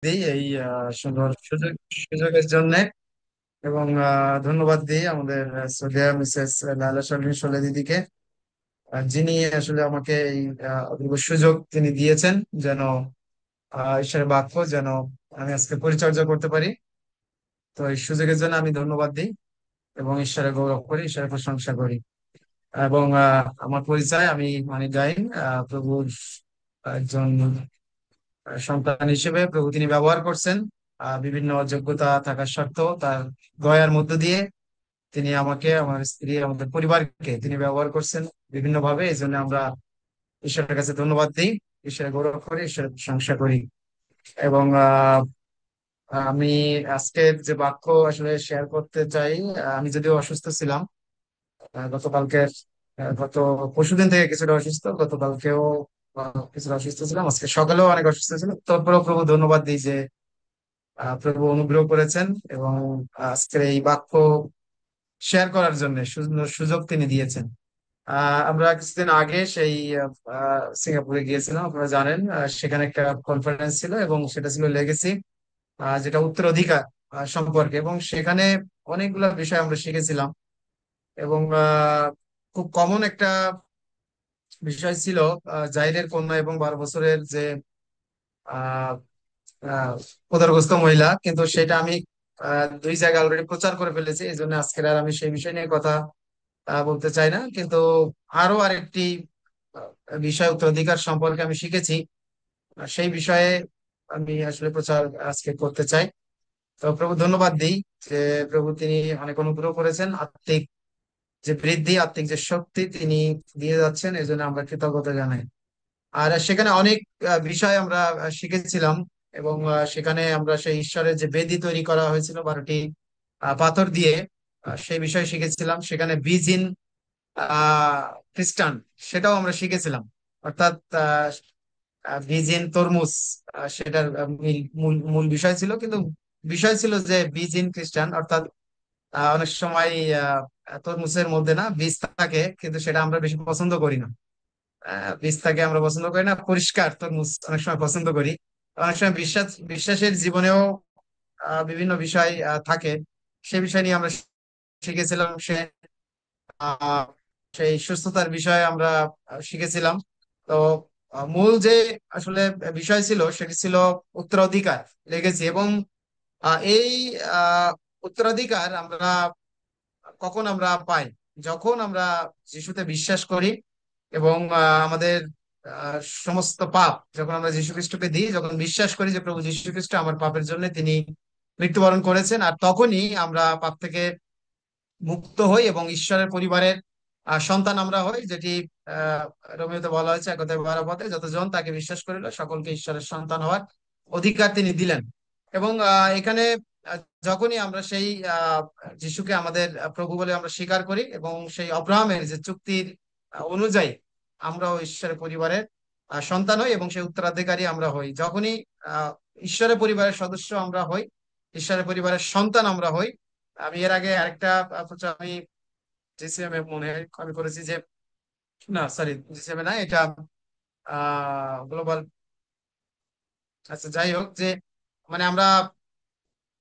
দিই এই সুন্দর সুযোগের জন্য। এবং ধন্যবাদ দিই আমাদের শ্রদ্ধেয় মিসেস লালা শারমিন সোলে দিদিকে, যিনি আসলে আমাকে এই অপূর্ব সুযোগ তিনি দিয়েছেন, যেন ঈশ্বরের বাক্য যেন আমি আজকে পরিচর্যা করতে পারি। তো এই সুযোগের জন্য আমি ধন্যবাদ দিই এবং ঈশ্বরের গৌরব করি, ঈশ্বরের প্রশংসা করি। এবং আমার পরিচয়, আমি মানিক গাইন, প্রভুর একজন সন্তান হিসেবে প্রভু তিনি ব্যবহার করছেন। বিভিন্ন যোগ্যতা থাকা সত্ত্বেও তার দয়ার মধ্য দিয়ে তিনি আমাকে, আমার স্ত্রী, আমাদের পরিবারকে তিনি ব্যবহার করছেন বিভিন্ন ভাবে। এই জন্য আমরা ঈশ্বরের কাছে ধন্যবাদ দিই, ঈশ্বরের গৌরব করি, ঈশ্বরের প্রশংসা করি। এবং আমি আজকের যে বাক্য আসলে শেয়ার করতে চাই, আমি যদিও অসুস্থ ছিলাম গতকালকের, গত পরশুদিন থেকে কিছুটা অসুস্থ, গতকালকেও কিছুটা অসুস্থ ছিলাম, আজকে সকালেও অনেক অসুস্থ ছিলাম। তারপরেও প্রভু ধন্যবাদ দিই যে প্রভু অনুগ্রহ করেছেন এবং আজকের এই বাক্য শেয়ার করার জন্য সুন্দর সুযোগ তিনি দিয়েছেন। আমরা কিছুদিন আগে সেই সিঙ্গাপুরে গিয়েছিলাম, আপনারা জানেন। সেখানে একটা কনফারেন্স ছিল এবং সেটা ছিল লেগেসি, যেটা উত্তরাধিকার সম্পর্কে। এবং সেখানে অনেকগুলো বিষয় আমরা শিখেছিলাম। এবং খুব কমন একটা বিষয় ছিল জাইলের কন্যা এবং 12 বছরের যে আহ আহ, উদরগ্রস্ত মহিলা। কিন্তু সেটা আমি দুই জায়গায় অলরেডি প্রচার করে ফেলেছি, এই জন্য আজকের আর আমি সেই বিষয় নিয়ে কথা বলতে চাই না। কিন্তু আরো আরেকটি বিষয় উত্তরাধিকার সম্পর্কে আমি শিখেছি, সেই বিষয়ে আমি আসলে প্রচার আজকে করতে চাই। তো প্রভু ধন্যবাদ দিই যে প্রভু তিনি অনেক অনুগ্রহ করেছেন, আত্মিক যে বৃদ্ধি, আত্মিক যে শক্তি তিনি দিয়ে যাচ্ছেন, এই জন্য আমরা কৃতজ্ঞতা জানাই। আর সেখানে অনেক বিষয় আমরা শিখেছিলাম। এবং সেখানে আমরা সেই ঈশ্বরের যে বেদি তৈরি করা হয়েছিল 12টি পাথর দিয়ে, সেই বিষয়ে শিখেছিলাম। সেখানে বীজহীন আহ খ্রিস্টান, সেটাও আমরা শিখেছিলাম। অর্থাৎ বীজহীন তরমুজ, সেটার মূল মূল মূল বিষয় ছিল। কিন্তু বিষয় ছিল যে বীজহীন খ্রিস্টান, অর্থাৎ অনেক সময় আহ, তরমুজের মধ্যে না বীজ থাকে, কিন্তু সেটা আমরা বেশি পছন্দ করি না। বীজ থাকে আমরা পছন্দ করি না, পরিষ্কার তরমুজ অনেক সময় পছন্দ করি। অনেক সময় বিশ্বাসের জীবনেও বিভিন্ন বিষয় থাকে। সে বিষয় নিয়ে আমরা শিখেছিলাম। আহ, সেই সুস্থতার বিষয়ে আমরা শিখেছিলাম। তো মূল যে আসলে বিষয় ছিল সেটি ছিল উত্তরাধিকার, লেগেছি। এবং এই আহ, উত্তরাধিকার আমরা কখন আমরা পাই? যখন আমরা যিশুতে বিশ্বাস করি এবং আমাদের আহ, সমস্ত পাপ যখন আমরা যীশু খ্রিস্টকে দিই, যখন বিশ্বাস করি যে প্রভু যীশু খ্রিস্ট আমার পাপের জন্য তিনি মৃত্যুবরণ করেছেন, আর তখনই আমরা পাপ থেকে মুক্ত হই এবং ঈশ্বরের পরিবারের সন্তান আমরা হই। যেটি আহ রোমিওতে বলা হয়েছে 1 কথায় 12 পদে, যতজন তাকে বিশ্বাস করিল সকলকে ঈশ্বরের সন্তান হওয়ার অধিকার তিনি দিলেন। এবং এখানে আহ, যখনই আমরা সেই যিশুকে আমাদের প্রভু বলে আমরা স্বীকার করি এবং সেই অব্রাহামের যে চুক্তির অনুযায়ী আমরাও ঈশ্বরের পরিবারের সন্তান হই এবং সেই উত্তরাধিকারী আমরা হই। যখনই আহ ঈশ্বরের পরিবারের সদস্য আমরা হই, ঈশ্বরের পরিবারের সন্তান আমরা হই। আমি এর আগে আরেকটা প্রচার আমি জিসিএম এ মনে হয় আমি করেছি যে, না সরি, জিসিএম এ না, এটা গ্লোবাল, আচ্ছা যাই হোক, যে মানে আমরা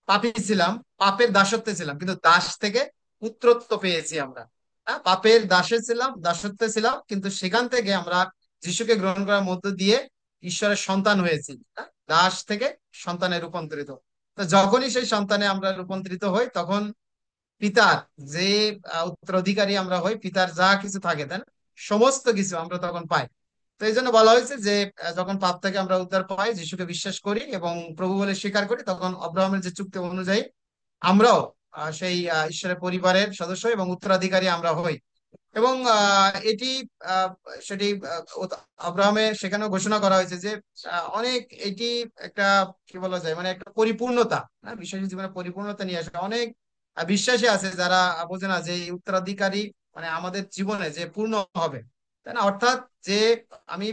পাপী ছিলাম, পাপের দাসত্বে ছিলাম, কিন্তু দাস থেকে পুত্রত্ব পেয়েছি আমরা। হ্যাঁ, পাপের দাসে ছিলাম, দাসত্বে ছিলাম, কিন্তু সেখান থেকে আমরা যিশুকে গ্রহণ করার মধ্য দিয়ে ঈশ্বরের সন্তান হয়েছি। হ্যাঁ, দাস থেকে সন্তানে রূপান্তরিত। তো যখনই সেই সন্তানে আমরা রূপান্তরিত হই, তখন পিতার যে উত্তরাধিকারী আমরা হই, পিতার যা কিছু থাকে তাই না, সমস্ত কিছু আমরা তখন পাই। তো এই জন্য বলা হয়েছে যে যখন পাপ থেকে আমরা উদ্ধার পাই, যিশুকে বিশ্বাস করি এবং প্রভু বলে স্বীকার করি, তখন আব্রাহামের যে চুক্তি অনুযায়ী আমরাও সেই ঈশ্বরের পরিবারের সদস্য এবং উত্তরাধিকারী আমরা হই। এবং এটি আহ, সেটি আব্রাহামের সেখানেও ঘোষণা করা হয়েছে যে অনেক এটি একটা, কি বলা যায়, মানে একটা পরিপূর্ণতা, হ্যাঁ, বিশ্বাসী জীবনে পরিপূর্ণতা নিয়ে আসে। অনেক বিশ্বাসী আছে যারা বোঝে না যে এই উত্তরাধিকারী মানে আমাদের জীবনে যে পূর্ণ হবে, তাই না? অর্থাৎ যে আমি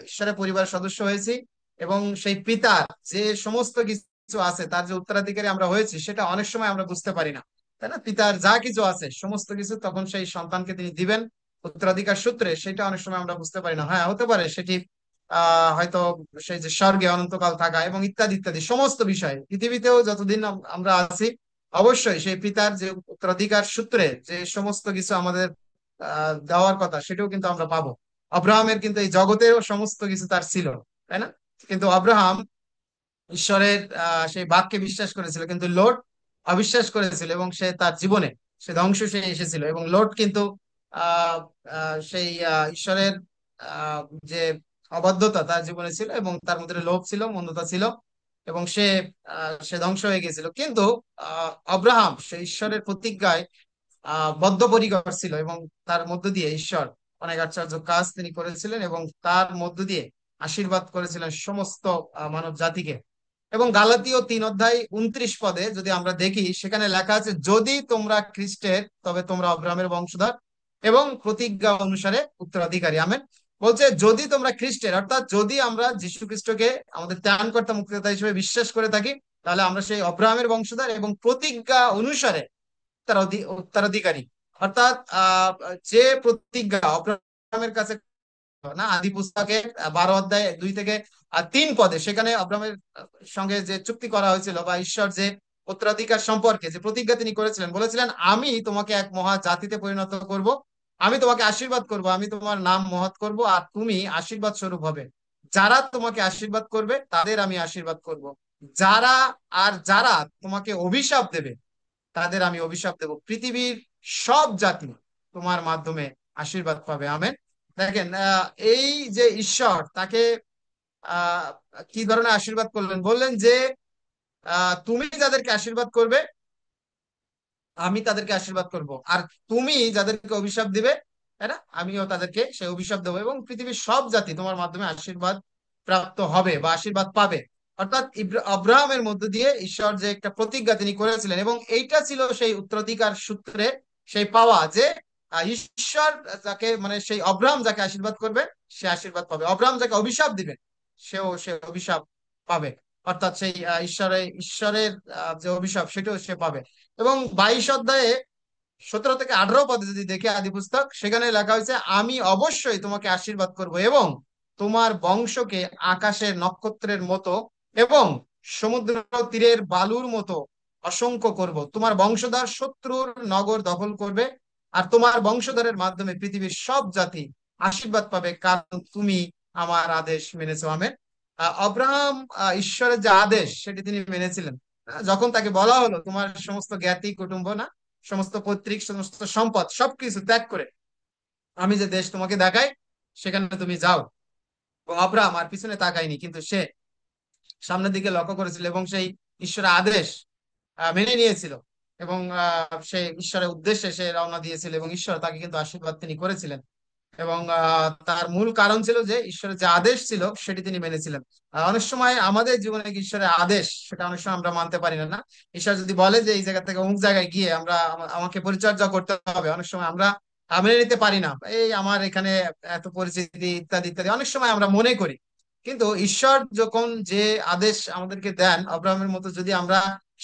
ঈশ্বরের পরিবারের সদস্য হয়েছি এবং সেই পিতার যে সমস্ত কিছু আছে, তার যে উত্তরাধিকারী আমরা হয়েছি, সেটা অনেক সময় আমরা বুঝতে পারি না, তাই না? পিতার যা কিছু আছে সমস্ত কিছু তখন সেই সন্তানকে তিনি দিবেন উত্তরাধিকার সূত্রে, সেটা অনেক সময় আমরা বুঝতে পারি না। হ্যাঁ, হতে পারে সেটি হয়তো সেই যে স্বর্গে অনন্তকাল থাকা এবং ইত্যাদি ইত্যাদি সমস্ত বিষয় পৃথিবীতেও যতদিন আমরা আছি, অবশ্যই সেই পিতার যে উত্তরাধিকার সূত্রে যে সমস্ত কিছু আমাদের দেওয়ার কথা সেটাও কিন্তু আমরা পাবো। আব্রাহামের কিন্তু এই জগতেও সমস্ত কিছু তার ছিল, তাই না? কিন্তু আব্রাহাম ঈশ্বরের সেই বাক্যে বিশ্বাস করেছিল, কিন্তু লোট অবিশ্বাস করেছিল এবং সে তার জীবনে সে ধ্বংস সে এসেছিল। এবং লোট কিন্তু আহ সেই ঈশ্বরের আহ যে অবাধ্যতা তার জীবনে ছিল এবং তার মধ্যে লোভ ছিল, মন্দতা ছিল, এবং সে ধ্বংস হয়ে গেছিল। কিন্তু আব্রাহাম সে ঈশ্বরের প্রতিজ্ঞায় বদ্ধপরিকর ছিল এবং তার মধ্য দিয়ে ঈশ্বর অনেক আশ্চর্য কাজ তিনি করেছিলেন এবং তার মধ্য দিয়ে আশীর্বাদ করেছিলেন সমস্ত মানব জাতিকে। এবং গালাতীয় 3 অধ্যায় 29 পদে যদি আমরা দেখি, সেখানে লেখা আছে, যদি তোমরা খ্রিস্টের তবে তোমরা আব্রাহামের বংশধর এবং প্রতিজ্ঞা অনুসারে উত্তরাধিকারী। আমেন। বলছে যদি তোমরা খ্রিস্টের, অর্থাৎ যদি আমরা যীশু খ্রিস্টকে আমাদের ত্রাণকর্তা মুক্তিদাতা হিসেবে বিশ্বাস করে থাকি, তাহলে আমরা সেই আব্রাহামের বংশধর এবং প্রতিজ্ঞা অনুসারে উত্তরাধিকারী। অর্থাৎ যে প্রতিজ্ঞা আব্রাহামের কাছে না, আদি পুস্তকে 12 অধ্যায় 2 থেকে 3 পদে সেখানে আব্রাহামের সঙ্গে যে চুক্তি করা হয়েছিল বা ঈশ্বর যে উত্তরাধিকার সম্পর্কে যে প্রতিজ্ঞা তিনি করেছিলেন, বলেছিলেন আমি তোমাকে এক মহা জাতিতে পরিণত করব, আমি তোমাকে আশীর্বাদ করব, আমি তোমার নাম মহৎ করব, আর তুমি আশীর্বাদ স্বরূপ হবে। যারা তোমাকে আশীর্বাদ করবে তাদের আমি আশীর্বাদ করব, যারা যারা তোমাকে অভিশাপ দেবে তাদের আমি অভিশাপ দেব। পৃথিবীর সব জাতি তোমার মাধ্যমে আশীর্বাদ পাবে। আমেন। দেখেন, এই যে ঈশ্বর তাকে আহ কি ধরনের আশীর্বাদ করলেন, বললেন যে তুমি যাদেরকে আশীর্বাদ করবে আমি তাদেরকে আশীর্বাদ করব, আর তুমি যাদেরকে অভিশাপ দিবে, তাই না, আমিও তাদেরকে সেই অভিশাপ দেবো, এবং পৃথিবীর সব জাতি তোমার মাধ্যমে আশীর্বাদ প্রাপ্ত হবে বা আশীর্বাদ পাবে। অর্থাৎ আব্রাহামের মধ্য দিয়ে ঈশ্বর যে একটা প্রতিজ্ঞা তিনি করেছিলেন, এবং এইটা ছিল সেই উত্তরাধিকার সূত্রে সেই পাওয়া যে ঈশ্বর যাকে মানে সেই আব্রাহাম যাকে আশীর্বাদ করবে সে আশীর্বাদ পাবে, আব্রাহাম যাকে অভিশাপ দিবেন সে অভিশাপ পাবে। অর্থাৎ সেই ঈশ্বরের যে অভিশাপ সেটাও সে পাবে। এবং 22 অধ্যায়ে 17 থেকে 18 পদে যদি দেখে আদি পুস্তক, সেখানে লেখা হয়েছে, আমি অবশ্যই তোমাকে আশীর্বাদ করব এবং তোমার বংশকে আকাশের নক্ষত্রের মতো এবং সমুদ্র তীরের বালুর মতো অসংখ্য করব। তোমার বংশধর শত্রুর নগর দখল করবে, আর তোমার বংশধরের মাধ্যমে পৃথিবীর সব জাতি আশীর্বাদ পাবে, কারণ তুমি আমার আদেশ মেনেছো। আমেন। আব্রাহাম ঈশ্বরের যে আদেশ সেটি তিনি মেনেছিলেন। যখন তাকে বলা হলো তোমার সমস্ত জ্ঞাতি কুটুম্ব না, সমস্ত পৈতৃক সমস্ত সম্পদ সবকিছু ত্যাগ করে আমি যে দেশ তোমাকে দেখাই সেখানে তুমি যাও। এবং আব্রাহাম আর পিছনে তাকায়নি, কিন্তু সে সামনের দিকে লক্ষ্য করেছিল এবং সেই ঈশ্বরের আদেশ মেনে নিয়েছিল, এবং সে ঈশ্বরের উদ্দেশ্যে সে রওনা দিয়েছিল, এবং ঈশ্বর তাকে কিন্তু আশীর্বাদ তিনি করেছিলেন। এবং তার মূল কারণ ছিল যে ঈশ্বরের যে আদেশ ছিল সেটি তিনি মেনেছিলেন। অনেক সময় আমাদের জীবনে কি ঈশ্বরের আদেশ সেটা অনেক সময় আমরা মানতে পারি না। না, ঈশ্বর যদি বলে যে এই জায়গা থেকে অমুক জায়গায় গিয়ে আমাকে পরিচর্যা করতে হবে, অনেক সময় আমরা মেনে নিতে পারি না, এই আমার এখানে এত পরিচিতি ইত্যাদি ইত্যাদি অনেক সময় আমরা মনে করি। কিন্তু ঈশ্বর যখন যে আদেশ আমাদেরকে দেন, আব্রাহামের মতো যদি আমরা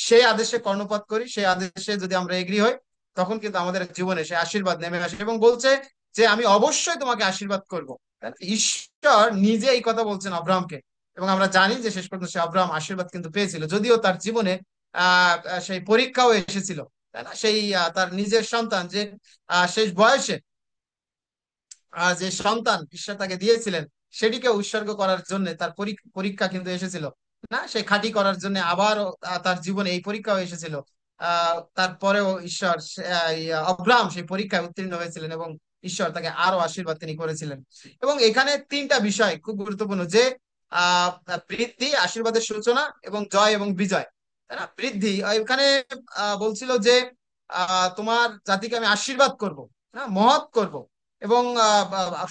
সেই আদেশে কর্ণপাত করি, সেই আদেশে যদি আমরা এগ্রি হই, তখন কিন্তু আমাদের জীবনে সে আশীর্বাদ নেমে আসে। এবং বলছে যে আমি অবশ্যই তোমাকে আশীর্বাদ করব। ঈশ্বর নিজে এই কথা বলছেন আব্রাহামকে, এবং আমরা জানি যে শেষ পর্যন্ত সে আব্রাহাম আশীর্বাদ কিন্তু পেয়েছিল, যদিও তার জীবনে সেই পরীক্ষাও এসেছিল, তাই না? সেই তার নিজের সন্তান যে শেষ বয়সে যে সন্তান ঈশ্বর তাকে দিয়েছিলেন সেটিকে উৎসর্গ করার জন্য তার পরীক্ষা কিন্তু এসেছিল, না, সেই খাঁটি করার জন্য আবার তার জীবনে এই পরীক্ষাও এসেছিল। তারপরেও ঈশ্বর আব্রাহাম সেই পরীক্ষায় উত্তীর্ণ হয়েছিলেন এবং ঈশ্বর তাকে আরো আশীর্বাদ তিনি করেছিলেন। এবং এখানে 3টা বিষয় খুব গুরুত্বপূর্ণ, যে আহ বৃদ্ধি, আশীর্বাদের সূচনা এবং জয় এবং বিজয়, তাই না? বৃদ্ধি এখানে বলছিল যে তোমার জাতিকে আমি আশীর্বাদ করব, হ্যাঁ, মহৎ করব। এবং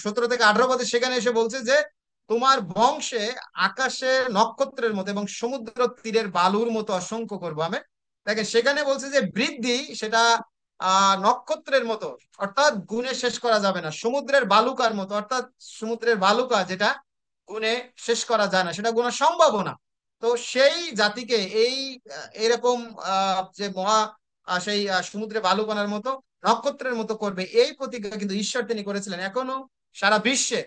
17 থেকে 18 পদে সেখানে এসে বলছে যে তোমার বংশে আকাশের নক্ষত্রের মতো এবং সমুদ্র তীরের বালুর মতো অসংখ্য করবো আমি। দেখেন, সেখানে বলছে যে বৃদ্ধি সেটা নক্ষত্রের মতো, অর্থাৎ গুণে শেষ করা যাবে না, সমুদ্রের বালুকার মতো, অর্থাৎ সমুদ্রের বালুকা যেটা গুণে শেষ করা যায় না, সেটা গুণা সম্ভব না। তো সেই জাতিকে এই এরকম যে মহা সেই সমুদ্রে বালুকণার মতো নক্ষত্রের মতো করবে, এই প্রতিজ্ঞা কিন্তু ঈশ্বর তিনি করেছিলেন। এখনো সারা বিশ্বে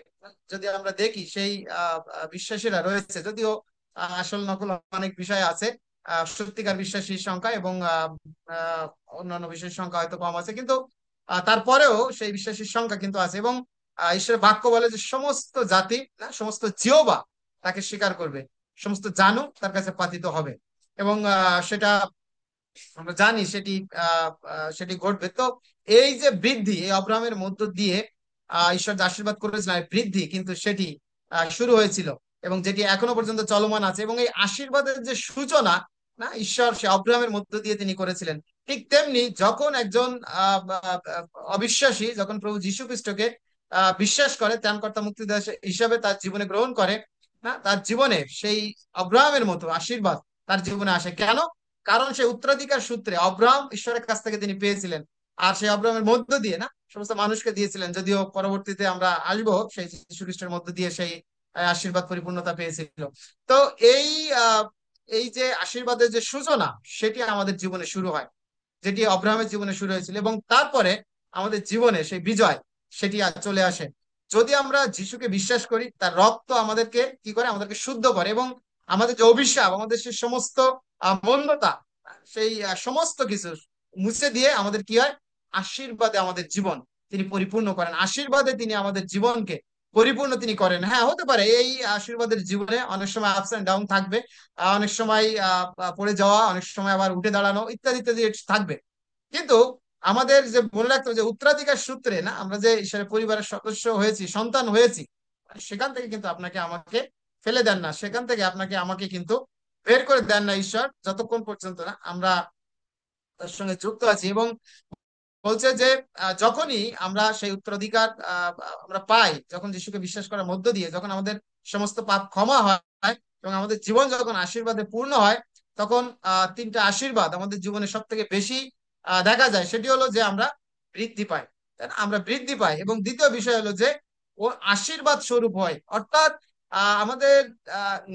যদি আমরা দেখি সেই বিশ্বাসীরা রয়েছে, যদিও আসল নকল অনেক বিষয় আছে। সত্যিকার বিশ্বাসীর সংখ্যা এবং অন্যান্য বিষয়ের সংখ্যা হয়তো কম আছে, কিন্তু তারপরেও সেই বিশ্বাসীর সংখ্যা কিন্তু আছে। এবং ঈশ্বরের বাক্য বলে যে সমস্ত জাতি না, সমস্ত জিহ্বা তাকে স্বীকার করবে, সমস্ত জানু তার কাছে পাতিত হবে। এবং সেটা আমরা জানি সেটি সেটি ঘটবে। তো এই যে বৃদ্ধি, এই অব্রাহামের মধ্য দিয়ে ঈশ্বর যে আশীর্বাদ করেছিলেন, এই বৃদ্ধি কিন্তু সেটি শুরু হয়েছিল এবং যেটি এখনো পর্যন্ত চলমান আছে। এবং এই আশীর্বাদের যে সূচনা না, ঈশ্বর সে অব্রাহামের মধ্য দিয়ে তিনি করেছিলেন। ঠিক তেমনি যখন একজন অবিশ্বাসী যখন প্রভু যীশু খ্রিস্টকে বিশ্বাস করে ত্রাণকর্তা মুক্তিদাতা হিসাবে তার জীবনে গ্রহণ করে না, তার জীবনে সেই অব্রাহামের মতো আশীর্বাদ তার জীবনে আসে। কেন? কারণ সে উত্তরাধিকার সূত্রে অব্রাহাম ঈশ্বরের কাছ থেকে তিনি পেয়েছিলেন, আর সেই অব্রাহামের মধ্য দিয়ে না সমস্ত মানুষকে দিয়েছিলেন। যদিও পরবর্তীতে আমরা আসবো সেই যীশু খ্রিস্টের মধ্য দিয়ে সেই আশীর্বাদ পরিপূর্ণতা পেয়েছিল। তো এই আহ এই যে আশীর্বাদের যে সূচনা, সেটি আমাদের জীবনে শুরু হয়, যেটি অব্রাহামের জীবনে শুরু হয়েছিল। এবং তারপরে আমাদের জীবনে সেই বিজয় সেটি চলে আসে। যদি আমরা যিশুকে বিশ্বাস করি, তার রক্ত আমাদেরকে কি করে, আমাদেরকে শুদ্ধ করে এবং আমাদের যে অভিশাপ, আমাদের সেই সমস্ত মন্দতা, সেই সমস্ত কিছু মুছে দিয়ে আমাদের কি হয়, আশীর্বাদে আমাদের জীবন তিনি পরিপূর্ণ করেন। আশীর্বাদে তিনি আমাদের জীবনকে পরিপূর্ণ তিনি করেন। হ্যাঁ, হতে পারে এই আশীর্বাদের জীবনে অনেক সময় আপস এন্ড ডাউন থাকবে, অনেক সময় পড়ে যাওয়া, অনেক সময় আবার উঠে দাঁড়ানো, ইত্যাদি ইত্যাদি থাকবে। কিন্তু আমাদের যে মনে রাখতে হবে যে উত্তরাধিকার সূত্রে না আমরা যে ঈশ্বরের পরিবারের সদস্য হয়েছি, সন্তান হয়েছি, সেখান থেকে কিন্তু আপনাকে আমাকে ফেলে দেন না, সেখান থেকে আপনাকে আমাকে কিন্তু বের করে দেন না ঈশ্বর, যতক্ষণ পর্যন্ত না আমরা তার সঙ্গে যুক্ত আছি। এবং বলছে যে যখনই আমরা সেই উত্তরাধিকার আমরা পাই, যখন যিশুকে বিশ্বাস করার মধ্য দিয়ে যখন আমাদের সমস্ত পাপ ক্ষমা হয় এবং আমাদের জীবন যখন আশীর্বাদে পূর্ণ হয়, তখন তিনটা আশীর্বাদ আমাদের জীবনে সব থেকে বেশি দেখা যায়। সেটি হলো যে আমরা বৃদ্ধি পাই, তাই না? আমরা বৃদ্ধি পাই। এবং দ্বিতীয় বিষয় হলো যে ও আশীর্বাদ স্বরূপ হয়, অর্থাৎ আমাদের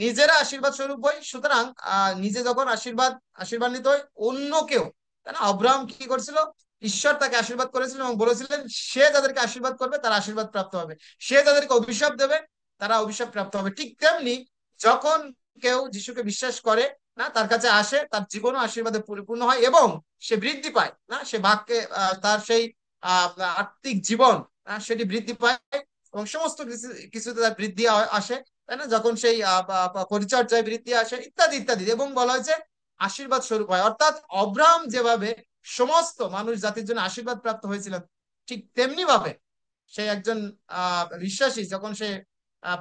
নিজেরা আশীর্বাদ স্বরূপ হই। সুতরাং নিজে যখন আশীর্বাদিত হয়, অন্যকেও, তাই না? আব্রাহাম কি করছিল? ঈশ্বর তাকে আশীর্বাদ করেছিলেন এবং বলেছিলেন সে যাদেরকে আশীর্বাদ করবে তারা আশীর্বাদ প্রাপ্ত হবে, সে যাদেরকে অভিশাপ দেবে তারা অভিশাপ প্রাপ্ত হবে। ঠিক তেমনি যখন কেউ যিশুকে বিশ্বাস করে না, তার কাছে আসে, তার জীবনও আশীর্বাদে পরিপূর্ণ হয় এবং সে বৃদ্ধি পায় না, সে বাক্যে তার সেই আহ আত্মিক জীবন সেটি বৃদ্ধি পায় এবং সমস্ত কিছুতে তার বৃদ্ধি আসে, তাই না? যখন সেই পরিচর্যায় বৃদ্ধি আসে, ইত্যাদি ইত্যাদি। এবং বলা হয়েছে আশীর্বাদ স্বরূপ হয়। অর্থাৎ অব্রাহাম যেভাবে সমস্ত মানুষ জাতির জন্য আশীর্বাদ প্রাপ্ত হয়েছিল, ঠিক তেমনি ভাবে সে একজন বিশ্বাসী যখন সে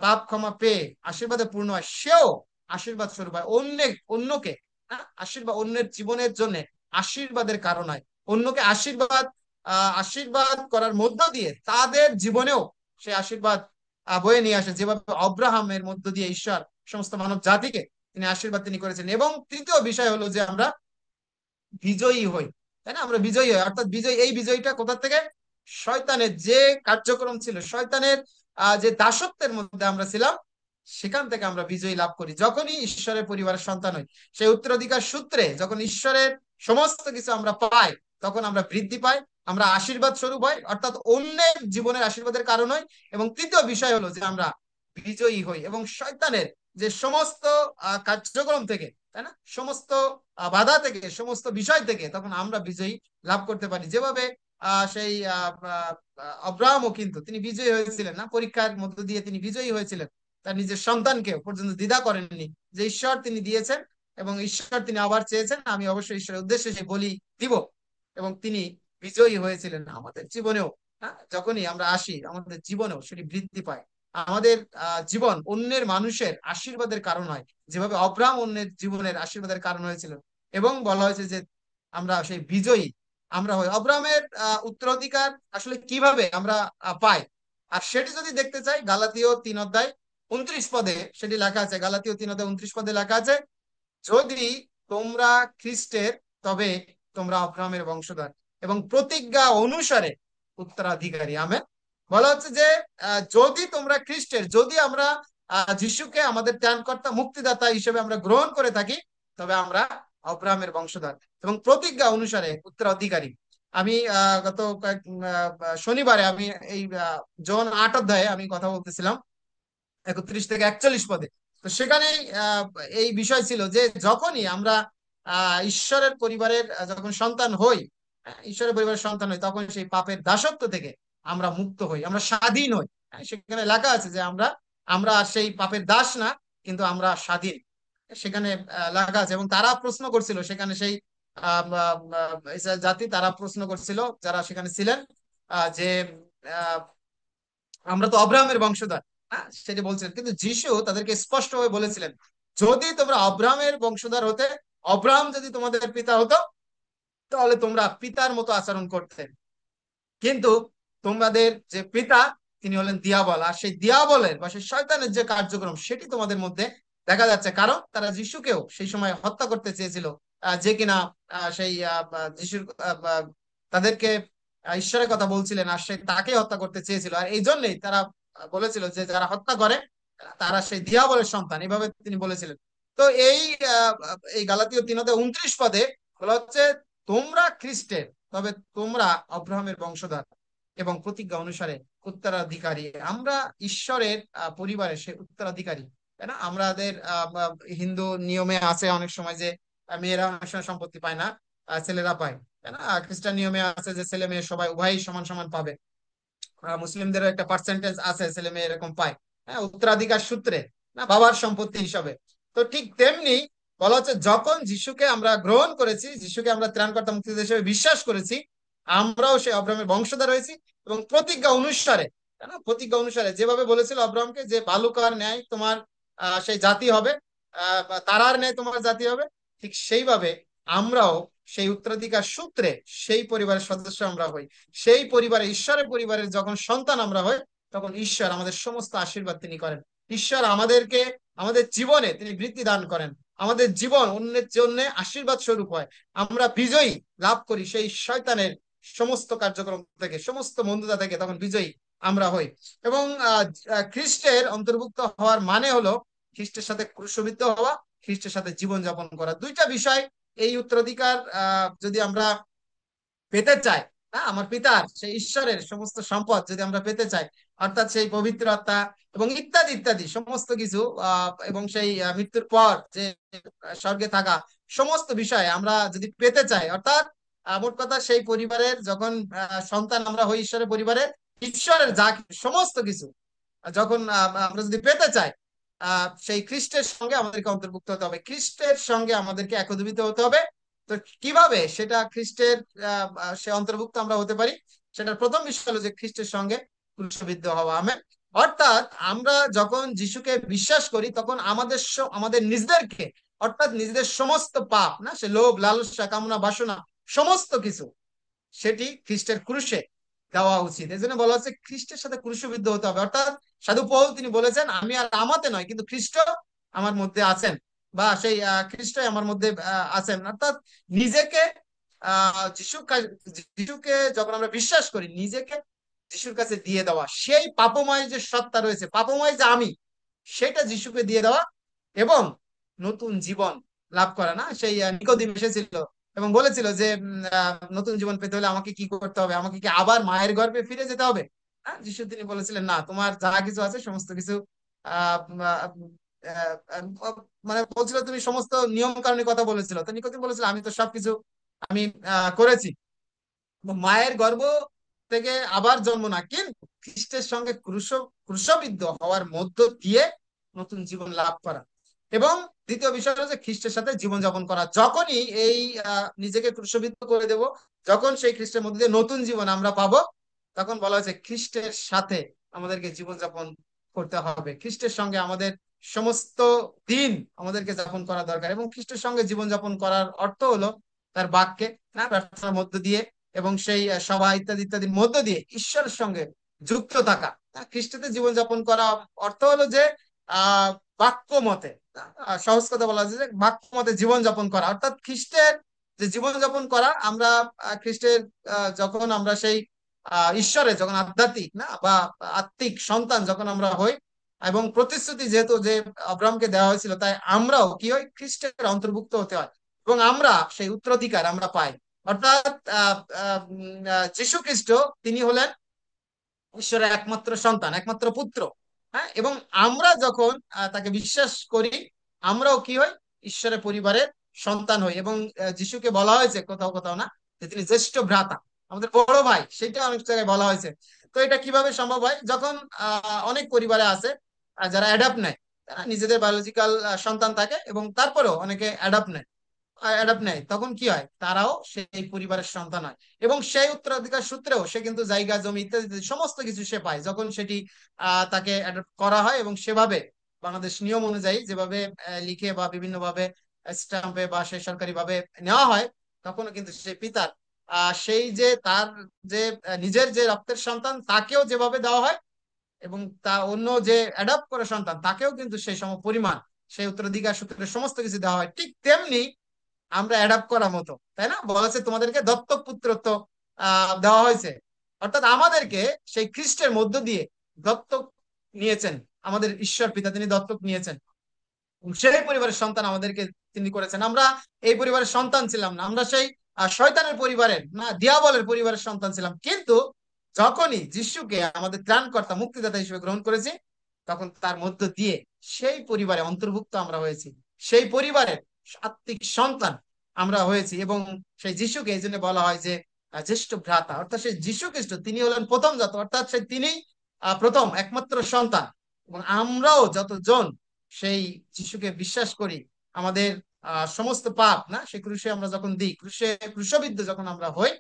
পাপ ক্ষমা পেয়ে আশীর্বাদে পূর্ণ হয়, সেও আশীর্বাদ স্বরূপ হয়। অন্যকে আশীর্বাদ, অন্যের জীবনের জন্য আশীর্বাদের কারণ হয়। অন্যকে আশীর্বাদ করার মধ্য দিয়ে তাদের জীবনেও সে আশীর্বাদ বয়ে নিয়ে আসে, যেভাবে অব্রাহামের মধ্য দিয়ে ঈশ্বর সমস্ত মানব জাতিকে তিনি আশীর্বাদ তিনি করেছেন। এবং তৃতীয় বিষয় হলো যে আমরা বিজয়ী হই, তাই না? আমরা বিজয়ী হই, অর্থাৎ বিজয়, এই বিজয়টা কোথা থেকে? শয়তানের যে কার্যক্রম ছিল, শয়তানের যে দাসত্বের মধ্যে আমরা ছিলাম, সেখান থেকে আমরা বিজয়ী লাভ করি যখনই ঈশ্বরের পরিবারের সন্তান হই। সেই উত্তরাধিকার সূত্রে যখন ঈশ্বরের সমস্ত কিছু আমরা পাই, তখন আমরা বৃদ্ধি পাই, আমরা আশীর্বাদ স্বরূপ হয়, অর্থাৎ অন্যের জীবনের আশীর্বাদের কারণ হয়। এবং তৃতীয় বিষয় হলো যে আমরা বিজয়ী হই এবং শয়তানের যে সমস্ত কার্যক্রম থেকে, তাই না, সমস্ত বাধা থেকে, সমস্ত বিষয় থেকে তখন আমরা বিজয়ী লাভ করতে পারি। যেভাবে সেই আব্রাহামও কিন্তু তিনি বিজয়ী হয়েছিলেন না, পরীক্ষার মধ্য দিয়ে তিনি বিজয়ী হয়েছিলেন। তার নিজের সন্তানকে পর্যন্ত দ্বিধা করেননি, যে ঈশ্বর তিনি দিয়েছেন এবং ঈশ্বর তিনি আবার চেয়েছেন, আমি অবশ্যই ঈশ্বরের উদ্দেশ্যে সেই বলি দিব। এবং তিনি বিজয়ী হয়েছিলেন। আমাদের জীবনেও যখনই আমরা আসি, আমাদের জীবনেও সেটি বৃদ্ধি পায়। আমাদের জীবন অন্যের মানুষের আশীর্বাদের কারণ হয়, যেভাবে অব্রাহাম অন্যের জীবনের আশীর্বাদের কারণ হয়েছিল। এবং বলা হয়েছে যে আমরা সেই বিজয়ী আমরা হই। অব্রাহামের উত্তরাধিকার আসলে কিভাবে আমরা পাই, আর সেটি যদি দেখতে চাই, গালাতীয় 3 অধ্যায় 29 পদে সেটি লেখা আছে। গালাতীয় 3 অধ্যায় 29 পদে লেখা আছে, যদি তোমরা খ্রিস্টের, তবে তোমরা অব্রাহামের বংশধর এবং প্রতিজ্ঞা অনুসারে উত্তরাধিকারী। আমেন। বলা হচ্ছে যে যদি তোমরা খ্রিস্টের, যদি আমরা যিশুকে আমাদের ত্রাণকর্তা মুক্তিদাতা হিসেবে আমরা গ্রহণ করে থাকি, তবে আমরা অব্রাহামের বংশধর এবং প্রতিজ্ঞা অনুসারে উত্তরাধিকারী। আমি গত শনিবারে আমি এই জন 8 অধ্যায়ে আমি কথা বলতেছিলাম, 31 থেকে 41 পদে। তো সেখানেই এই বিষয় ছিল যে যখনই আমরা ঈশ্বরের পরিবারের যখন সন্তান হই, ঈশ্বরের পরিবারের সন্তান হই, তখন সেই পাপের দাসত্ব থেকে আমরা মুক্ত হই, আমরা স্বাধীন হই। সেখানে লেখা আছে যে আমরা আমরা আর সেই পাপের দাস না, কিন্তু আমরা স্বাধীন। সেখানে লেখা আছে। এবং তারা প্রশ্ন করছিল সেখানে, সেই ইসরায়েল জাতি তারা প্রশ্ন করছিল যারা সেখানে ছিলেন, যে আহ, আমরা তো অব্রাহামের বংশধর। সেটি বলছিলেন, কিন্তু যিশু তাদেরকে স্পষ্টভাবে বলেছিলেন, যদি তোমরা অব্রাহামের বংশধর হতে, অব্রাহাম যদি তোমাদের পিতা হতো, তাহলে তোমরা পিতার মতো আচরণ করতে। কিন্তু তোমাদের যে পিতা, তিনি হলেন দিয়াবল। আর সেই দিয়াবলের বা সেই শয়তানের যে কার্যক্রম, সেটি তোমাদের মধ্যে দেখা যাচ্ছে। কারণ তারা যিশুকেও সেই সময় হত্যা করতে চেয়েছিল, যে কিনা সেই যিশুর তাদেরকে ঈশ্বরের কথা বলছিলেন, আর সে তাকে হত্যা করতে চেয়েছিল। আর এই জন্যই তারা বলেছিল যে যারা হত্যা করে তারা সেই দিয়াবলের সন্তান, এভাবে তিনি বলেছিলেন। তো এই গালাতীয় 3:29 বলা হচ্ছে, তোমরা খ্রিস্টের, তবে তোমরা অব্রাহামের বংশধর এবং প্রতিজ্ঞা অনুসারে উত্তরাধিকারী। আমরা ঈশ্বরের পরিবারের সে উত্তরাধিকারী, তাই না? আমাদের হিন্দু নিয়মে আছে অনেক সময় যে মেয়েরা অনেক সময় সম্পত্তি পায় না, ছেলেরা পায়, তাই না? খ্রিস্টান নিয়মে আছে যে ছেলে মেয়ে সবাই উভয়ই সমান সমান পাবে। মুসলিমদেরও একটা পার্সেন্টেজ আছে, ছেলে মেয়ে এরকম পায়, হ্যাঁ, উত্তরাধিকার সূত্রে, না বাবার সম্পত্তি হিসাবে। তো ঠিক তেমনি বলা হচ্ছে, যখন যিশুকে আমরা গ্রহণ করেছি, যিশুকে আমরা ত্রাণকর্তা মুক্তিযোদ্ধা হিসেবে বিশ্বাস করেছি, আমরাও সেই অব্রাহামের বংশধর হয়েছি। এবং প্রতিজ্ঞা অনুসারে, তাই না, প্রতিজ্ঞা অনুসারে যেভাবে বলেছিল অব্রাহামকে যে বালুকার ন্যায় তোমার সেই জাতি হবে, বা তারার ন্যায় তোমার জাতি হবে, ঠিক সেইভাবে আমরাও সেই উত্তরাধিকার সূত্রে সেই পরিবারের সদস্য আমরা হই। সেই পরিবারে, ঈশ্বরের পরিবারের যখন সন্তান আমরা হই, তখন ঈশ্বর আমাদের সমস্ত আশীর্বাদ তিনি করেন। ঈশ্বর আমাদেরকে, আমাদের জীবনে তিনি বৃদ্ধি দান করেন। আমাদের জীবন অন্যের জন্য আশীর্বাদ স্বরূপ হয়। আমরা বিজয়ী লাভ করি সেই শয়তানের সমস্ত কার্যক্রম থেকে, সমস্ত মন্দতা থেকে, তখন বিজয়ী আমরা হই। এবং খ্রিস্টের অন্তর্ভুক্ত হওয়ার মানে হলো খ্রিস্টের সাথে ক্রুশবিদ্ধ হওয়া, খ্রিস্টের সাথে জীবন যাপন করা। দুইটা বিষয় এই উত্তরাধিকার যদি আমরা পেতে চাই, হ্যাঁ, আমার পিতার সেই ঈশ্বরের সমস্ত সম্পদ যদি আমরা পেতে চাই, অর্থাৎ সেই পবিত্র আত্মা এবং ইত্যাদি ইত্যাদি সমস্ত কিছু, এবং সেই মৃত্যুর পর যে স্বর্গে থাকা সমস্ত বিষয় আমরা যদি পেতে চাই, অর্থাৎ মোট কথা সেই পরিবারের যখন সন্তান আমরা হই ঈশ্বরের পরিবারে, ঈশ্বরের যা সমস্ত কিছু যখন আমরা যদি পেতে চাই, সেই খ্রিস্টের সঙ্গে আমাদেরকে অন্তর্ভুক্ত হতে হবে, খ্রিস্টের সঙ্গে আমাদেরকে একত্রিত হতে হবে। তো কিভাবে সেটা খ্রিস্টের সে অন্তর্ভুক্ত আমরা হতে পারি, সেটার প্রথম বিষয় হলো যে খ্রিস্টের সঙ্গে ক্রুশবিদ্ধ হওয়া। আমেন। অর্থাৎ আমরা যখন যিশুকে বিশ্বাস করি, তখন আমাদের নিজেদেরকে, অর্থাৎ নিজেদের সমস্ত পাপ, না সে লোভ লালসা কামনা বাসনা সমস্ত কিছু, সেটি খ্রিস্টের ক্রুশে দেওয়া উচিত। এই জন্য বলা হচ্ছে খ্রিস্টের সাথে ক্রুশবিদ্ধ হতে হবে। অর্থাৎ সাধু পৌল তিনি বলেছেন, আমি আর আমাতে নয়, কিন্তু খ্রিস্ট আমার মধ্যে আছেন, বা সেই খ্রিস্টই আমার মধ্যে আছেন। অর্থাৎ নিজেকে যিশুকে যখন আমরা বিশ্বাস করি, নিজেকে যিশুর কাছে দিয়ে দেওয়া, সেই পাপময় যে সত্তা রয়েছে, পাপময় যে আমি, সেটা যিশুকে দিয়ে দেওয়া, এবং নতুন জীবন লাভ করা। না সেই নিকোদিম এসেছিল এবং বলেছিল যে নতুন জীবন পেতে হলে আমাকে কি করতে হবে, আমাকে কি আবার মায়ের গর্ভে ফিরে যেতে হবে? হ্যাঁ, যিশু তিনি বলেছিলেন, না, তোমার যা কিছু আছে সমস্ত কিছু আহ আহ, আহ, আহ, মানে বলছিল, তুমি সমস্ত নিয়ম কানুনের কথা বলেছিল। তো নিকোদিম বলেছিল, আমি তো সবকিছু আমি করেছি। মায়ের গর্ভ থেকে আবার জন্ম না, কিন্তু খ্রিস্টের সঙ্গে ক্রুশবিদ্ধ হওয়ার মধ্য দিয়ে নতুন জীবন লাভ করা। এবং দ্বিতীয় বিষয় হচ্ছে খ্রিস্টের সাথে জীবনযাপন করা। যখনই এই নিজেকে ক্রুশবিদ্ধ করে দেব, যখন সেই খ্রিস্টের মধ্যে দিয়ে নতুন জীবন আমরা পাবো, তখন বলা হয়েছে খ্রিস্টের সাথে আমাদেরকে জীবনযাপন করতে হবে। খ্রিস্টের সঙ্গে আমাদের সমস্ত দিন আমাদেরকে যাপন করা দরকার। এবং খ্রিস্টের সঙ্গে জীবনযাপন করার অর্থ হলো তার বাক্যে, না প্রার্থনার মধ্য দিয়ে, এবং সেই সভা ইত্যাদি ইত্যাদির মধ্য দিয়ে ঈশ্বরের সঙ্গে যুক্ত থাকা। খ্রিস্টতে জীবনযাপন করা অর্থ হলো যে আহ বাক্য মতে, সহজ কথা বলা যায় যে বাক্য মতে জীবনযাপন করা। অর্থাৎ খ্রিস্টের যে জীবনযাপন করা, আমরা খ্রিস্টের যখন আমরা সেই ঈশ্বরের যখন আধ্যাত্মিক, না বা আত্মিক সন্তান যখন আমরা হই, এবং প্রতিশ্রুতি যেহেতু যে আব্রাহামকে দেওয়া হয়েছিল, তাই আমরাও কি হয়, খ্রিস্টের অন্তর্ভুক্ত হতে হয়, এবং আমরা সেই উত্তরাধিকার আমরা পাই। অর্থাৎ যীশু খ্রিস্ট তিনি হলেন ঈশ্বরের একমাত্র সন্তান, একমাত্র পুত্র। হ্যাঁ, এবং আমরা যখন তাকে বিশ্বাস করি, আমরাও কি হই, ঈশ্বরের পরিবারের সন্তান হই। এবং যিশুকে বলা হয়েছে কোথাও কোথাও না, যে তিনি জ্যেষ্ঠ ভ্রাতা, আমাদের বড় ভাই, সেটা অনেক জায়গায় বলা হয়েছে। তো এটা কিভাবে সম্ভব হয়? যখন অনেক পরিবারে আছে যারা অ্যাডাপ্ট নেয়, তারা নিজেদের বায়োলজিক্যাল সন্তান থাকে এবং তারপরেও অনেকে অ্যাডাপ্ট নেয়, অ্যাডাপ্ট নেয়, তখন কি হয়, তারাও সেই পরিবারের সন্তান হয়। এবং সেই উত্তরাধিকার সূত্রেও সে কিন্তু জায়গা জমি ইত্যাদি ইত্যাদি সমস্ত কিছু সে পায় যখন সেটি তাকে অ্যাডাপ্ট করা হয়। এবং সেভাবে বাংলাদেশ নিয়ম অনুযায়ী যেভাবে লিখে বা বিভিন্ন ভাবে স্ট্যাম্পে বা সেই সরকারি ভাবে নেওয়া হয়, তখনও কিন্তু সেই পিতার সেই যে তার যে নিজের যে রক্তের সন্তান তাকেও যেভাবে দেওয়া হয়, এবং তা অন্য যে অ্যাডাপ্ট করে সন্তান তাকেও কিন্তু সেই সম পরিমাণ সেই উত্তরাধিকার সূত্রে সমস্ত কিছু দেওয়া হয়। ঠিক তেমনি আমরা অ্যাডাপ্ট করার মতো, তাই না? বলা হচ্ছে তোমাদেরকে দত্তক পুত্রত্ব দেওয়া হয়েছে। অর্থাৎ আমাদেরকে সেই খ্রিস্টের মধ্য দিয়ে দত্তক নিয়েছেন আমাদের ঈশ্বর পিতা, তিনি দত্তক নিয়েছেন। সেই পরিবারের সন্তান আমাদেরকে তিনি করেছেন। আমরা এই পরিবারের সন্তান ছিলাম না, আমরা সেই শয়তানের পরিবারের, না দিয়াবলের পরিবারের সন্তান ছিলাম। কিন্তু যখনই যিশুকে আমাদের ত্রাণকর্তা মুক্তিদাতা হিসেবে গ্রহণ করেছি, তখন তার মধ্য দিয়ে সেই পরিবারে অন্তর্ভুক্ত আমরা হয়েছি, সেই পরিবারের আত্মিক সন্তান আমরা হয়েছি। এবং সেই যিশুকে এই জন্য বলা হয় যে জ্যেষ্ঠ ভ্রাতা, অর্থাৎ সেই যিশু খ্রিস্ট তিনি হলেন প্রথম জাত, অর্থাৎ সেই তিনি প্রথম একমাত্র সন্তান। এবং আমরাও যতজন সেই যিশুকে বিশ্বাস করি, আমাদের সমস্ত পাপ না সে ক্রুশে আমরা যখন দিই, ক্রুশবিদ্ধ যখন আমরা হই,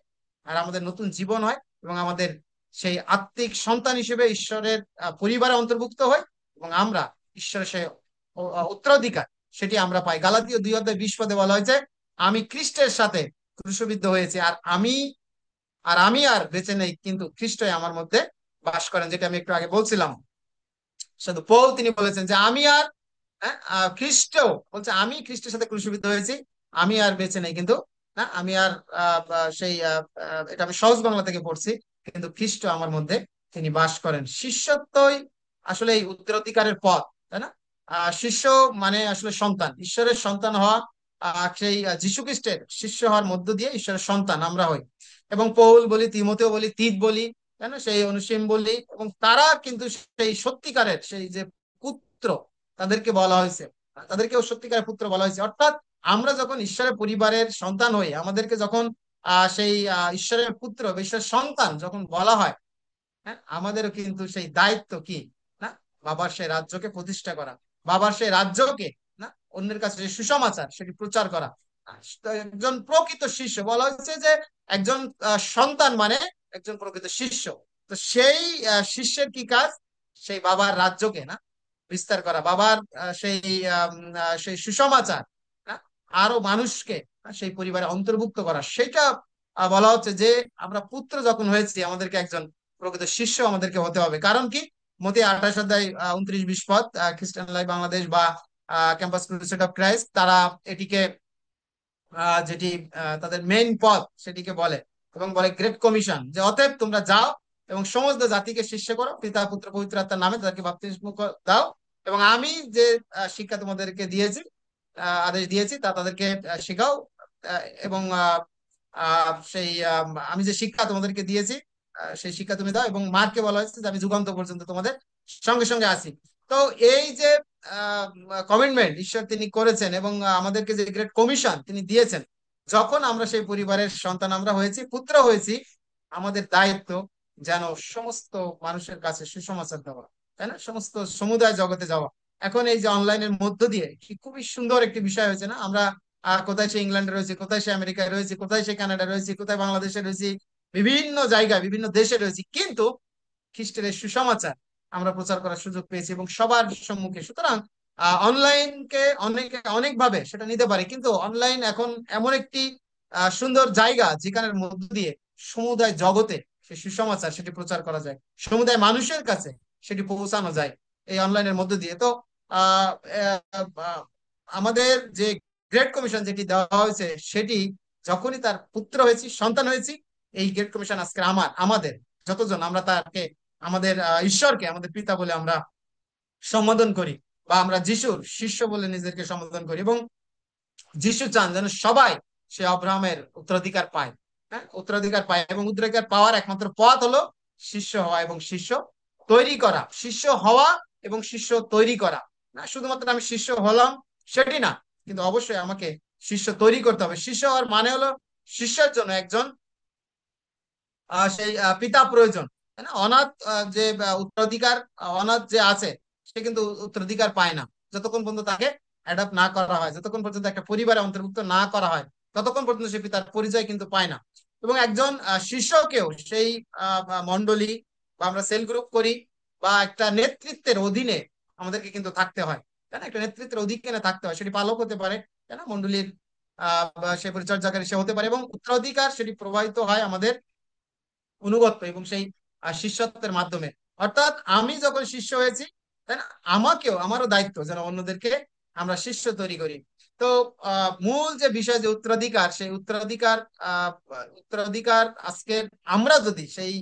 আর আমাদের নতুন জীবন হয়, এবং আমাদের সেই আত্মিক সন্তান হিসেবে ঈশ্বরের পরিবারে অন্তর্ভুক্ত হই, এবং আমরা ঈশ্বরের সেই উত্তরাধিকার সেটি আমরা পাই। গালাতীয় 2:20 বলা হয়েছে, আমি খ্রিস্টের সাথে ক্রুশবিদ্ধ হয়েছি, আর আমি আর বেঁচে নেই, কিন্তু খ্রিস্টই আমার মধ্যে বাস করেন, যেটা আমি একটু আগে বলছিলাম। সাধু পৌল তিনি বলেছেন যে আমি আর খ্রিস্ট বলছে, আমি খ্রিস্টের সাথে ক্রুশবিদ্ধ হয়েছি, আমি আর বেঁচে নেই, কিন্তু না আমি আর এটা আমি সহজ বাংলা থেকে পড়ছি, কিন্তু খ্রিস্ট আমার মধ্যে তিনি বাস করেন। শিষ্যত্বই আসলে এই উত্তরাধিকারের পথ, তাই না? শিষ্য মানে আসলে সন্তান, ঈশ্বরের সন্তান হওয়া। সেই যীশু খ্রিস্টের শিষ্য হওয়ার মধ্য দিয়ে ঈশ্বরের সন্তান আমরা হই। এবং পৌল বলি, তিমথেও বলি, তিত বলি, তাই না, সেই অনুসীম বলি, এবং তারা কিন্তু সেই সত্যিকারের সেই যে পুত্র, তাদেরকে বলা হয়েছে, তাদেরকেও সত্যিকারের পুত্র বলা হয়েছে। অর্থাৎ আমরা যখন ঈশ্বরের পরিবারের সন্তান হই, আমাদেরকে যখন সেই ঈশ্বরের পুত্র বা ঈশ্বরের সন্তান যখন বলা হয়, হ্যাঁ, আমাদেরও কিন্তু সেই দায়িত্ব কি, না, বাবার সেই রাজ্যকে প্রতিষ্ঠা করা, বাবার সেই রাজ্যকে না অন্যের কাছে যে সুসমাচার সেটি প্রচার করা। তো একজন প্রকৃত শিষ্য বলা হচ্ছে যে একজন সন্তান মানে একজন প্রকৃত শিষ্য। তো সেই শিষ্যের কি কাজ? সেই বাবার রাজ্যকে না বিস্তার করা, বাবার সেই সুসমাচার না আরো মানুষকে সেই পরিবারে অন্তর্ভুক্ত করা। সেটা বলা হচ্ছে যে আমরা পুত্র যখন হয়েছি, আমাদেরকে একজন প্রকৃত শিষ্য আমাদেরকে হতে হবে। কারণ কি? মতি 28 অধ্যায় 29-20 পদ, খ্রিস্টান লাইফ বাংলাদেশ বা ক্যাম্পাস ক্রুসেড অফ ক্রাইস্ট, তারা এটিকে যেটি তাদের মেইন পথ সেটিকে বলে, এবং বলে গ্রেট কমিশন, যে অতএব তোমরা যাও এবং সমস্ত জাতিকে শিষ্য করো পিতা পুত্র পবিত্র আত্মার নামে, তাদেরকে বাপ্তিস্ম দাও, এবং আমি যে শিক্ষা তোমাদেরকে দিয়েছি, আদেশ দিয়েছি, তা তাদেরকে শেখাও। এবং আমি যে শিক্ষা তোমাদেরকে দিয়েছি, সেই শিক্ষা তুমি দাও। এবং মার্ককে বলা হয়েছে যে আমি যুগান্ত পর্যন্ত তোমাদের সঙ্গে সঙ্গে আছি। তো এই যে কমিটমেন্ট ঈশ্বর তিনি করেছেন, এবং আমাদেরকে যে গ্রেট কমিশন তিনি দিয়েছেন, যখন আমরা সেই পরিবারের সন্তান আমরা হয়েছি, পুত্র হয়েছি, আমাদের দায়িত্ব যেন সমস্ত মানুষের কাছে সুসমাচার দেওয়া, তাই না, সমস্ত সমুদায় জগতে যাওয়া। এখন এই যে অনলাইনের মধ্য দিয়ে কি খুবই সুন্দর একটি বিষয় হয়েছে না, আমরা কোথায় সে ইংল্যান্ডে রয়েছে, কোথায় সে আমেরিকায় রয়েছে, কোথায় সে কানাডা রয়েছে, কোথায় বাংলাদেশে রয়েছে, বিভিন্ন জায়গায় বিভিন্ন দেশে রয়েছে, কিন্তু খ্রিস্টের এই সুসমাচার আমরা প্রচার করার সুযোগ পেয়েছি এবং সবার সম্মুখে। সুতরাং অনলাইনকে অনেকে অনেকভাবে সেটা নিতে পারে, কিন্তু অনলাইন এখন এমন একটি সুন্দর জায়গা যেখানে মধ্য দিয়ে সমুদায় জগতে সে সুসমাচার সেটি প্রচার করা যায়, সমুদায় মানুষের কাছে সেটি পৌঁছানো যায় এই অনলাইনের মধ্য দিয়ে। তো আহ আহ, আমাদের যে গ্রেট কমিশন যেটি দেওয়া হয়েছে, সেটি যখনই তার পুত্র হয়েছি, সন্তান হয়েছি, এই গ্রেট কমিশন আজকে আমাদের যতজন আমরা তাকে আমাদের ঈশ্বরকে আমাদের পিতা বলে আমরা সম্বোধন করি, বা আমরা যিশুর শিষ্য বলে নিজেদেরকে সম্বোধন করি। এবং যিশু চান যেন সবাই সে অব্রাহামের উত্তরাধিকার পায়। হ্যাঁ, উত্তরাধিকার পায়, এবং উত্তরাধিকার পাওয়ার একমাত্র পথ হলো শিষ্য হওয়া এবং শিষ্য তৈরি করা। শিষ্য হওয়া এবং শিষ্য তৈরি করা, না শুধুমাত্র আমি শিষ্য হলাম সেটি না, কিন্তু অবশ্যই আমাকে শিষ্য তৈরি করতে হবে। শিষ্য হওয়ার মানে হলো শিষ্যের জন্য একজন সেই পিতা প্রয়োজন, তাই না? অনাথ যে উত্তরাধিকার, অনাথ যে আছে সে কিন্তু উত্তরাধিকার পায় না যতক্ষণ পর্যন্ত তাকে অ্যাডাপ্ট না করা হয়, যতক্ষণ পর্যন্ত একটা পরিবারে অন্তর্ভুক্ত না করা হয়, ততক্ষণ পর্যন্ত সে পিতার পরিচয় কিন্তু পায় না। এবং একজন শিষ্যকেও সেই মণ্ডলী বা আমরা সেল গ্রুপ করি বা একটা নেতৃত্বের অধীনে আমাদেরকে কিন্তু থাকতে হয়, তাই না? একটা নেতৃত্বের অধীনে থাকতে হয়, সেটি পালক হতে পারে, তাই না, মণ্ডলীর বা সে পরিচর্যাকারী সে হতে পারে, এবং উত্তরাধিকার সেটি প্রবাহিত হয় আমাদের অনুগত্য এবং সেই শিষ্যত্বের মাধ্যমে। অর্থাৎ আমি যখন শিষ্য হয়েছি, তাই না, আমাকেও, আমারও দায়িত্ব যেন অন্যদেরকে আমরা শিষ্য তৈরি করি। তো মূল যে বিষয় যে উত্তরাধিকার, সেই উত্তরাধিকার আহ উত্তরাধিকার আজকে আমরা যদি সেই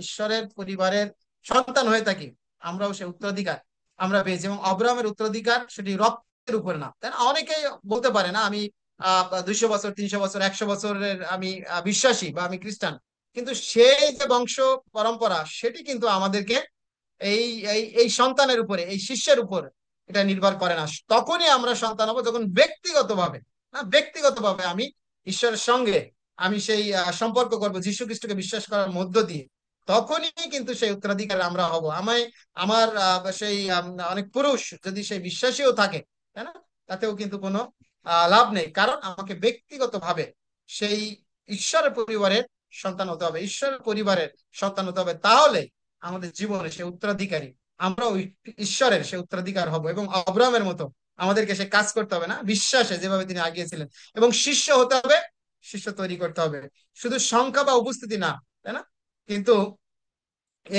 ঈশ্বরের পরিবারের সন্তান হয়ে থাকি, আমরাও সেই উত্তরাধিকার আমরা পেয়েছি। এবং অব্রাহামের উত্তরাধিকার সেটি রক্তের উপরে না, তাই না? অনেকেই বলতে পারে না আমি 200 বছর, 300 বছর, 100 বছরের আমি বিশ্বাসী বা আমি খ্রিস্টান, কিন্তু সেই যে বংশ পরম্পরা সেটি কিন্তু আমাদেরকে এই এই এই সন্তানের উপরে, এই শিষ্যের উপর এটা নির্ভর করে না। তখনই আমরা সন্তান হবো যখন ব্যক্তিগতভাবে, না ব্যক্তিগতভাবে আমি ঈশ্বরের সঙ্গে আমি সেই সম্পর্ক করব যীশু খ্রিস্টকে বিশ্বাস করার মধ্য দিয়ে, তখনই কিন্তু সেই উত্তরাধিকার আমরা হব। আমার সেই অনেক পুরুষ যদি সেই বিশ্বাসীও থাকে, তাই না, তাতেও কিন্তু কোনো লাভ নেই, কারণ আমাকে ব্যক্তিগতভাবে সেই ঈশ্বরের পরিবারের সন্তান হতে হবে, ঈশ্বরের পরিবারের সন্তান হতে হবে। তাহলে আমাদের জীবনে সে উত্তরাধিকারী, আমরা ওই ঈশ্বরের সে উত্তরাধিকার হব। এবং অব্রাহামের মতো আমাদেরকে সে কাজ করতে হবে না, বিশ্বাসে যেভাবে তিনি আগিয়েছিলেন, এবং শিষ্য হতে হবে, শিষ্য তৈরি করতে হবে। শুধু সংখ্যা বা উপস্থিতি না, তাই না, কিন্তু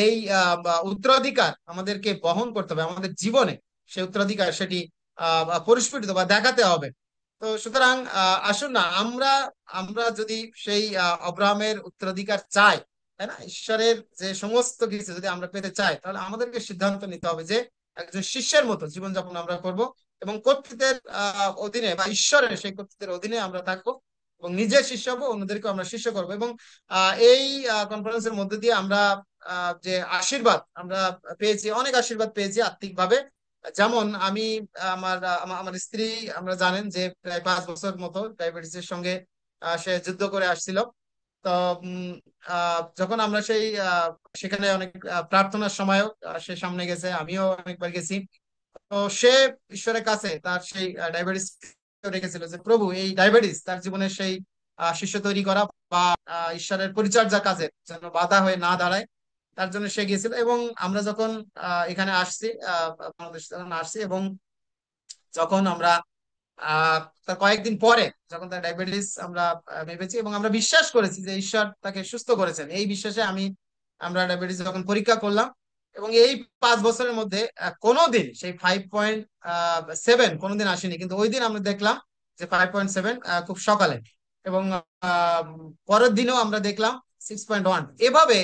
এই উত্তরাধিকার আমাদেরকে বহন করতে হবে আমাদের জীবনে। সেই উত্তরাধিকার সেটি পরিস্ফুটিত বা দেখাতে হবে। তো সুতরাং আসুন না আমরা আমরা যদি সেই আব্রাহামের উত্তরাধিকার চাই, তাই না, ঈশ্বরের যে সমস্ত কিছু যদি আমরা পেতে চাই, তাহলে আমাদেরকে সিদ্ধান্ত নিতে হবে যে একজন শিষ্যের মতো জীবনযাপন আমরা করব, এবং কর্তৃত্বের অধীনে বা ঈশ্বরের সেই কর্তৃত্বের অধীনে আমরা থাকবো, এবং নিজে শিষ্য হবো, অন্যদেরকে আমরা শিষ্য করবো। এবং এই কনফারেন্সের মধ্যে দিয়ে আমরা যে আশীর্বাদ আমরা পেয়েছি, অনেক আশীর্বাদ পেয়েছি আত্মিক ভাবে। যেমন আমি আমার স্ত্রী, আমরা জানেন যে প্রায় 5 বছর মতো ডায়াবেটিস এর সঙ্গে সে যুদ্ধ করে আসছিল। তো উম, যখন আমরা সেই সেখানে অনেক প্রার্থনার সময়ও সে সামনে গেছে, আমিও অনেকবার গেছি। তো সে ঈশ্বরের কাছে তার সেই ডায়াবেটিস রেখেছিল যে প্রভু এই ডায়াবেটিস তার জীবনের সেই শিষ্য তৈরি করা বা ঈশ্বরের পরিচর্যা কাজে যেন বাধা হয়ে না দাঁড়ায়, তার জন্য সে গিয়েছিল। এবং আমরা যখন এখানে আসছি, বাংলাদেশ যখন আসছি, এবং যখন আমরা তার কয়েকদিন পরে যখন তার ডায়াবেটিস আমরা ভেবেছি এবং আমরা বিশ্বাস করেছি যে ঈশ্বর তাকে সুস্থ করেছেন, এই বিশ্বাসে আমরা ডায়াবেটিস যখন পরীক্ষা করলাম, এবং এই 5 বছরের মধ্যে কোনোদিন সেই 5.7 কোনোদিন আসেনি, কিন্তু ওই দিন আমরা দেখলাম যে 5.7 খুব সকালে, এবং আহ, পরের দিনও আমরা দেখলাম 6.1, এভাবে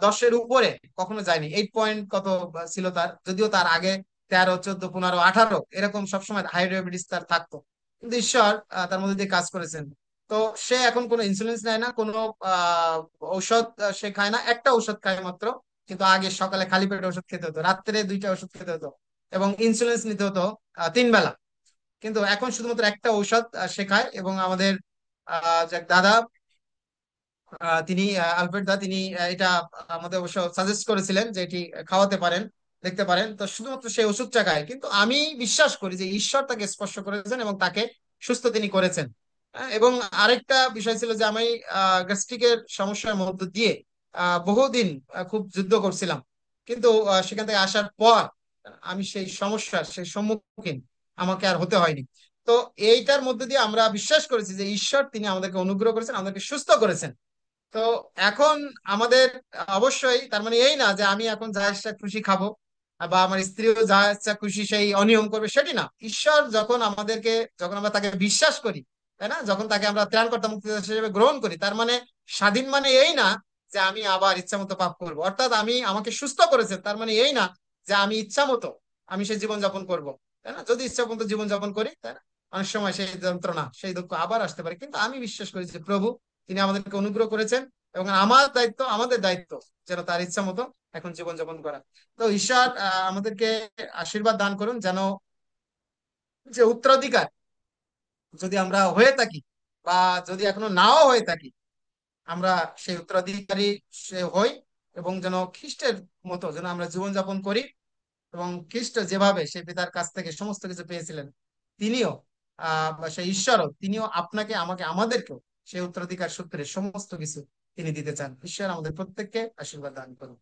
10-এর উপরে কখনো যায়নি। 8 পয়েন্ট কত ছিল তার, যদিও তার আগে 13, 14, 15, 18 এরকম সবসময় হাই ডায়াবেটিস তার থাকতো, কিন্তু ঈশ্বর তার মধ্যে দিয়ে কাজ করেছেন। তো সে এখন কোনো ইনসুলিন নেয় না, কোনো ঔষধ সে খায় না, একটা ঔষধ খায় মাত্র। কিন্তু আগে সকালে খালি পেটে ওষুধ খেতে হতো, রাত্রে 2টা ওষুধ খেতে হতো, এবং ইনসুলিন নিতে হতো 3 বেলা। কিন্তু এখন শুধুমাত্র একটা ঔষধ সে খায়। এবং আমাদের যে দাদা, তিনি আলফ্রেড দা, তিনি এটা আমাদের অবশ্য সাজেস্ট করেছিলেন যে এটি খাওয়াতে পারেন, দেখতে পারেন। তো শুধুমাত্র সেই ওষুধটা খায়, কিন্তু আমি বিশ্বাস করি যে ঈশ্বর তাকে স্পর্শ করেছেন এবং তাকে সুস্থ তিনি করেছেন। এবং আরেকটা বিষয় ছিল যে আমি গ্যাস্ট্রিকের সমস্যার মধ্য দিয়ে বহুদিন খুব যুদ্ধ করছিলাম, কিন্তু সেখান থেকে আসার পর আমি সেই সমস্যার সেই সম্মুখীন আমাকে আর হতে হয়নি। তো এইটার মধ্যে দিয়ে আমরা বিশ্বাস করেছি যে ঈশ্বর তিনি আমাদেরকে অনুগ্রহ করেছেন, আমাদেরকে সুস্থ করেছেন। তো এখন আমাদের অবশ্যই তার মানে এই না যে আমি এখন যা ইচ্ছা খুশি খাবো, বা আমার স্ত্রীও যা ইচ্ছা খুশি সেই অনিয়ম করবে, সেটি না। ঈশ্বর যখন আমাদেরকে, যখন আমরা তাকে বিশ্বাস করি, তাই না, যখন তাকে আমরা ত্রাণকর্তা মুক্তিদাতা হিসেবে গ্রহণ করি, তার মানে স্বাধীন মানে এই না যে আমি আবার ইচ্ছা মতো পাপ করবো। অর্থাৎ আমাকে সুস্থ করেছেন, তার মানে এই না যে আমি ইচ্ছা মতো আমি সেই জীবনযাপন করবো, তাই না, যদি ইচ্ছা মতো জীবনযাপন করি, তাই না। অনেক সময় সেই যন্ত্রণা সেই দুঃখ আবার আসতে পারে, কিন্তু আমি বিশ্বাস করি যে প্রভু তিনি আমাদেরকে অনুগ্রহ করেছেন, এবং আমার দায়িত্ব, আমাদের দায়িত্ব যেন তার ইচ্ছা মতো এখন জীবনযাপন করা। তো ঈশ্বর আমাদেরকে আশীর্বাদ দান করুন যেন যে উত্তরাধিকার যদি আমরা হয়ে থাকি, বা যদি এখনো নাও হয়ে থাকি, আমরা সেই উত্তরাধিকারী সে হই, এবং যেন খ্রিস্টের মতো যেন আমরা জীবনযাপন করি, এবং খ্রিস্ট যেভাবে সেই পিতার কাছ থেকে সমস্ত কিছু পেয়েছিলেন, তিনিও বা সেই ঈশ্বরও তিনিও আপনাকে, আমাকে, আমাদেরকেও সেই উত্তরাধিকার সূত্রে সমস্ত কিছু তিনি দিতে চান। ঈশ্বর আমাদের প্রত্যেককে আশীর্বাদ দান করুন।